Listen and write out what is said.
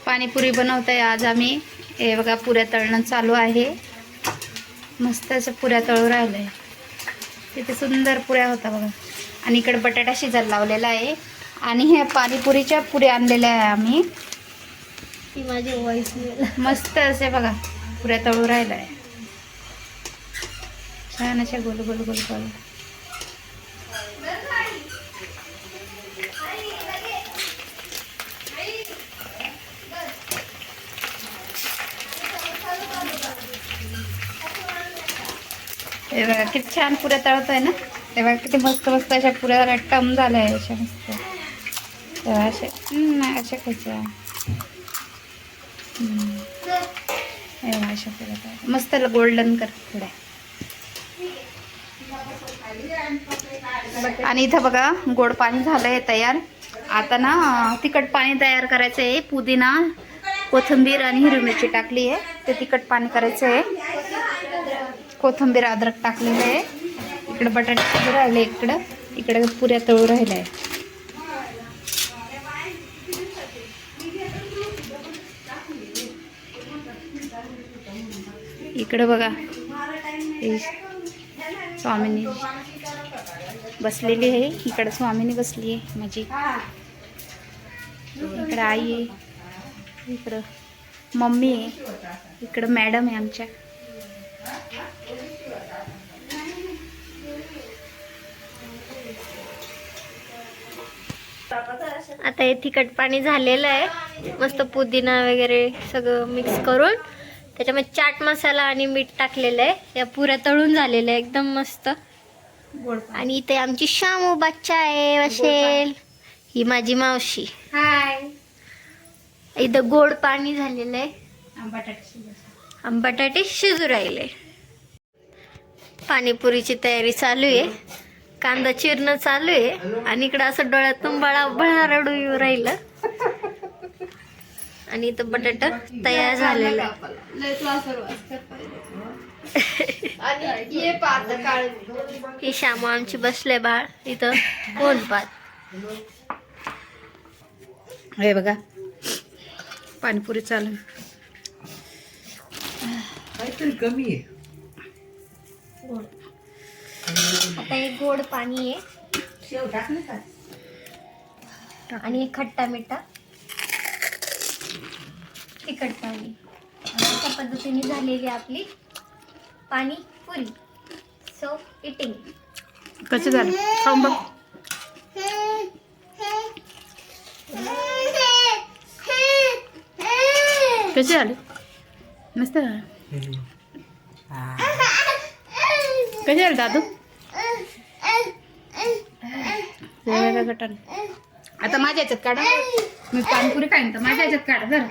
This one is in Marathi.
पाणीपुरी बनवताय आज आम्ही. हे बघा पुऱ्या तळणं चालू आहे. मस्त असं पुऱ्या तळू राहिलंय. तिथे सुंदर पुऱ्या होता बघा. आणि इकडे बटाटा शिजायला लावलेला आहे. आणि हे पाणीपुरीच्या पुऱ्या आणलेल्या आहे आम्ही. ती माझी वॉइस मस्त असे बघा पुऱ्या तळू राहिलाय. छान अशा गोल गोल गोल गोल. हे बघा किती छान पुऱ्या तळतोय ना. ते बघा किती मस्त मस्त अशा पुऱ्या टम झाल्या आहे अशा मस्त. तेव्हा अशा अशा खायच्या. अशा पुऱ्या मस्त गोल्डन कर पुऱ्या. आणि इथं बघा गोड पाणी झालंय तयार. आता ना तिखट पाणी तयार करायचं आहे. पुदिना, कोथिंबीर आणि हिरवी मिरची टाकली आहे. ते तिखट पाणी करायचं आहे. कोथिंबीर अद्रक टाकलेलं आहे. इकडे बटाटे शिजू राहिले. इकडे पुऱ्या तळू राहिल्या आहे. इकडे बघा स्वामिनी बसलेली आहे. इकडे स्वामिनी बसली आहे माझी. इकडे आई आहे. इकडं मम्मी आहे. इकडं मॅडम आहे आमच्या. आता हे तिखट पाणी झालेलं आहे. मस्त पुदिना वगैरे सगळं मिक्स करून त्याच्यामध्ये चाट मसाला आणि मीठ टाकलेलं आहे. या पुऱ्या तळून झालेल्या आहे एकदम मस्त. आणि इथे आमची शामू बच्चा आहे बसेल. ही माझी मावशी. हाय. इथं गोड पाणी झालेलं आहे. बटाटे शिजू राहिले. पाणीपुरीची तयारी चालू आहे. कांदा चिरणं चालू आहे. आणि इकडं असं डोळ्यातून बळा रडू येऊ राहिलं. आणि इथं बटाटा तयार झालेला. ही शामू आमची बसले बाळ इथं कोण पाहत. हे बघा पाणीपुरी चालू. काहीतरी कमी आहे. आता हे गोड पाणी आहे. शेव टाकलं का? आणि हे खट्टा मिठा तिखट पाणी. अशा पद्धतीने झालेली आपली पाणीपुरी. So eating. कसं झालं खाऊन बघ. कसे झाले? मस्त झालं. कसे झाले दादू? वेगवेगळ्या गटाने. आता माझ्या ह्याच्यात काढा. मी पाणीपुरी खाईन तर माझ्या ह्याच्यात काढा जरा.